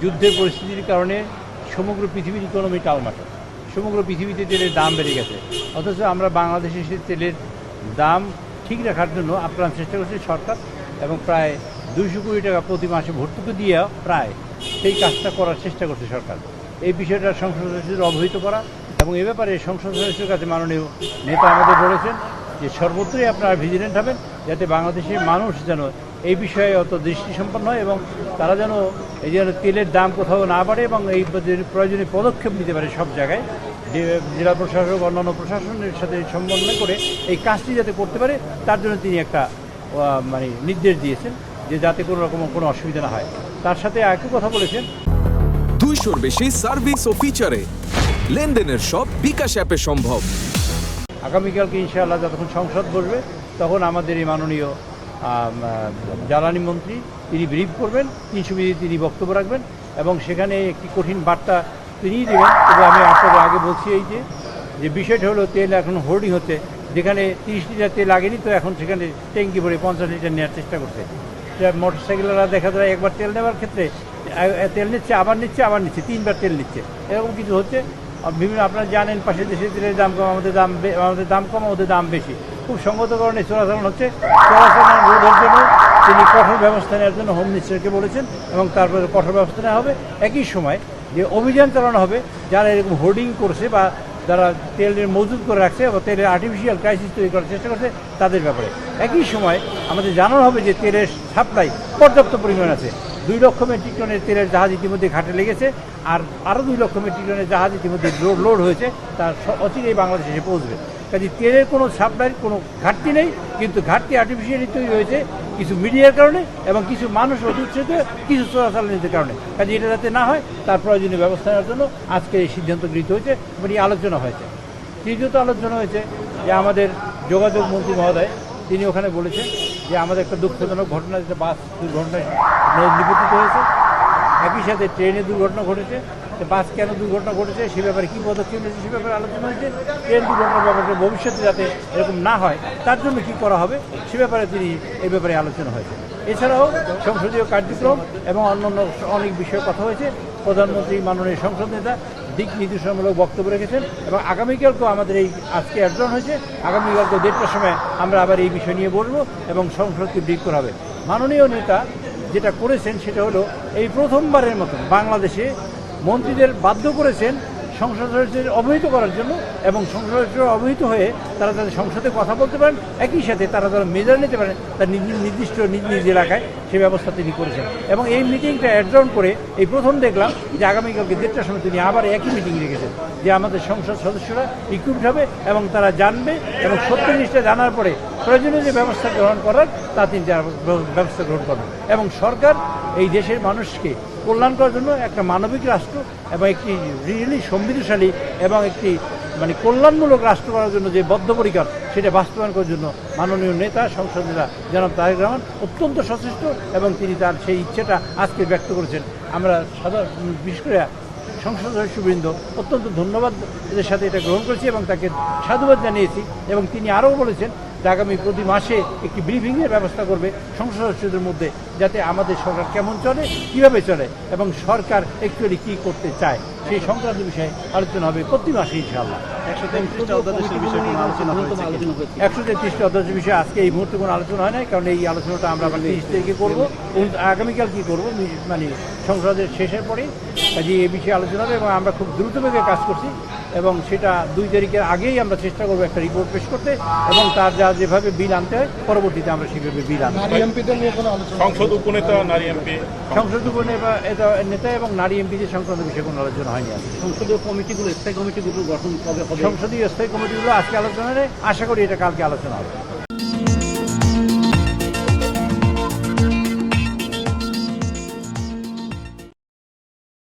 যুদ্ধের পরিস্থিতির কারণে সমগ্র পৃথিবীর ইকোনমি টালমাটাল, সমগ্র পৃথিবীতে তেলের দাম বেড়ে গেছে। অথচ আমরা বাংলাদেশে এসে তেলের দাম ঠিক রাখার জন্য আপ্রাণ চেষ্টা করছে সরকার, এবং প্রায় 200 কোটি টাকা প্রতি মাসে ভর্তুকি দিয়ে প্রায় সেই কাজটা করার চেষ্টা করছে সরকার। এই বিষয়টা সংসদ সদস্যদের অবহিত করা, এবং এ ব্যাপারে সংসদ সদস্যের কাছে মাননীয় নেতা আমাদের বলেছেন যে সর্বত্রই আপনারা ভিজিলেন্ট হবেন, যাতে বাংলাদেশের মানুষ যেন এই বিষয়ে অত দৃষ্টি সম্পন্ন হয় এবং তারা যেন এই যেন তেলের দাম কোথাও না বাড়ে এবং এই প্রয়োজনীয় পদক্ষেপ নিতে পারে সব জায়গায়। জেলা প্রশাসক অন্যান্য প্রশাসনের সাথে সমন্বয় করে এই কাজটি যাতে করতে পারে, তার জন্য তিনি একটা মানে নির্দেশ দিয়েছেন যে যাতে কোনো রকম কোনো অসুবিধা না হয়। তার সাথে একই কথা বলেছেন 200-র বেশি সার্ভিস ও ফিচারে লেনদেনের সব বিকাশ অ্যাপে সম্ভব। আগামীকালকে ইনশাআল্লাহ যতক্ষণ সংসদ বসবে তখন আমাদের এই মাননীয় জ্বালানি মন্ত্রী তিনি ব্রিফ করবেন, 300 মিনিট তিনি বক্তব্য রাখবেন এবং সেখানে একটি কঠিন বার্তা তিনিই দেবেন। তবে আমি আপনাদের আগে বলছি এই যে বিষয়টা হলো তেল এখন হোর্ডিং হচ্ছে, যেখানে 30 লিটার তেল লাগেনি তো এখন সেখানে ট্যাঙ্কি ভরে 50 লিটার নেওয়ার চেষ্টা করছে। মোটরসাইকেলরা দেখা যায় একবার তেল নেওয়ার ক্ষেত্রে তেল নিচ্ছে আবার নিচ্ছে 3বার তেল নিচ্ছে, এরকম কিছু হচ্ছে। বিভিন্ন আপনারা জানেন পাশের দেশে তেলের দাম কম, আমাদের দাম কম, ওদের দাম বেশি, খুব সঙ্গত কারণে চোরাচালান হচ্ছে। চোরাচালান রোধের জন্য তিনি কঠোর ব্যবস্থা নেওয়ার জন্য হোম মিনিস্টারকে বলেছেন এবং তারপরে কঠোর ব্যবস্থা নেওয়া হবে। একই সময় যে অভিযান চালানো হবে যারা এরকম হোর্ডিং করছে বা যারা তেলের মজুত করে রাখছে বা তেলের আর্টিফিশিয়াল ক্রাইসিস তৈরি করার চেষ্টা করছে তাদের ব্যাপারে। একই সময় আমাদের জানানো হবে যে তেলের সাপ্লাই পর্যাপ্ত পরিমাণ আছে। 2 লক্ষ মেট্রিক টনের তেলের জাহাজ ইতিমধ্যে ঘাটে লেগেছে, আর আরও 2 লক্ষ মেট্রিক টনের জাহাজ ইতিমধ্যে লোড হয়েছে, তার অচিরেই বাংলাদেশে এসে পৌঁছবে। কাজে তেলের কোনো সাপ্লাইয়ের কোনো ঘাটতি নেই, কিন্তু ঘাটতি আর্টিফিশিয়ালি তৈরি হয়েছে কিছু মিডিয়ার কারণে এবং কিছু মানুষ অধিষ্ঠিত কিছু চোরাচালানির কারণে। কাজে এটা যাতে না হয় তার প্রয়োজনীয় ব্যবস্থা নেওয়ার জন্য আজকে এই সিদ্ধান্ত গৃহীত হয়েছে এবং এই আলোচনা হয়েছে। তৃতীয়ত আলোচনা হয়েছে যে আমাদের যোগাযোগ মন্ত্রী মহোদয় তিনি ওখানে বলেছেন যে আমাদের একটা দুঃখজনক ঘটনা, যেটা বাস দুর্ঘটনায় নিপতিত হয়েছে, একই সাথে ট্রেনে দুর্ঘটনা ঘটেছে। বাস কেন দুর্ঘটনা ঘটেছে সে ব্যাপারে কী পদক্ষেপ নিয়েছে সে ব্যাপারে আলোচনা হয়েছে। ট্রেন দুর্ঘটনার ব্যাপারে ভবিষ্যতে যাতে এরকম না হয় তার জন্য কী করা হবে সে ব্যাপারে তিনি এই ব্যাপারে আলোচনা হয়েছে। এছাড়াও সংসদীয় কার্যক্রম এবং অন্যান্য অনেক বিষয়ে কথা হয়েছে। প্রধানমন্ত্রী মাননীয় সংসদ নেতা দিক নির্দেশনামূলক বক্তব্য রেখেছেন এবং আগামীকালকেও আমাদের এই আজকে অ্যাডজন হয়েছে, আগামীকালকে 1:30টার সময় আমরা আবার এই বিষয় নিয়ে বলবো এবং সংসদকে ব্রিফ করা হবে। মাননীয় নেতা যেটা করেছেন সেটা হলো এই প্রথমবারের মতন বাংলাদেশে মন্ত্রীদের বাধ্য করেছেন সংসদ সদস্যদের অবহিত করার জন্য এবং সংসদ সদস্যরা অবহিত হয়ে তারা তাদের সংসদে কথা বলতে পারেন, একই সাথে তারা যারা মেজার নিতে পারেন তার নির্দিষ্ট নিজ নিজ এলাকায় সে ব্যবস্থা তিনি করেছেন। এবং এই মিটিংটা অ্যাডজন করে এই প্রথম দেখলাম যে আগামীকালকে 1:30টার সময় তিনি আবার একই মিটিং রেখেছেন যে আমাদের সংসদ সদস্যরা ইকুইপড হবে এবং তারা জানবে এবং সত্য জিনিসটা জানার পরে প্রয়োজনীয় যে ব্যবস্থা গ্রহণ করার তা তিনি ব্যবস্থা গ্রহণ করবেন। এবং সরকার এই দেশের মানুষকে কল্যাণ করার জন্য একটা মানবিক রাষ্ট্র এবং একটি রিয়েলি সমৃদ্ধশালী এবং একটি মানে কল্যাণমূলক রাষ্ট্র করার জন্য যে বদ্ধপরিকর সেটা বাস্তবায়ন করার জন্য মাননীয় নেতা সংসদ নেতা জনাব তারেক রহমান অত্যন্ত সচেষ্ট এবং তিনি তার সেই ইচ্ছেটা আজকে ব্যক্ত করেছেন। আমরা বিশেষ করে সংসদ সদস্যবৃন্দ অত্যন্ত ধন্যবাদ এদের সাথে এটা গ্রহণ করেছি এবং তাকে সাধুবাদ জানিয়েছি। এবং তিনি আরও বলেছেন যে আগামী প্রতি মাসে একটি ব্রিফিংয়ের ব্যবস্থা করবে সংসদ সদস্যদের মধ্যে, যাতে আমাদের সরকার কেমন চলে, কীভাবে চলে এবং সরকার অ্যাকচুয়ালি কী করতে চায় সেই সংক্রান্ত বিষয়ে আলোচনা হবে প্রতি মাসে ইনশাআল্লাহ। 133টা অধ্যাদেশের বিষয়ে কোনো আলোচনা হয়েছে? 133টা অধ্যাদেশের বিষয়ে আজকে এই মুহূর্তে কোনো আলোচনা হয় নাই, কারণ এই আলোচনাটা আমরা 30 তারিখে করবো। আগামীকাল কী করবো মানে সংসদের শেষের পরেই কাজে এই বিষয়ে আলোচনা হবে এবং আমরা খুব দ্রুতবেগে কাজ করছি এবং সেটা 2 তারিখের আগেই আমরা চেষ্টা করবো একটা রিপোর্ট পেশ করতে এবং তার যেভাবে বিল আনতে হয় পরবর্তীতে আমরা সেভাবে বিল আনবো। সংসদ উপনেতা নারী এমপি, সংসদ নেতা এবং নারী এমপিদের সংক্রান্ত বিষয়ে কোনো আলোচনা হয়নি। সংসদীয় কমিটিগুলো, স্থায়ী কমিটিগুলো গঠন কবে হবে? সংসদীয় স্থায়ী কমিটিগুলো আজকে আলোচনা নেই, আশা করি এটা কালকে আলোচনা হবে।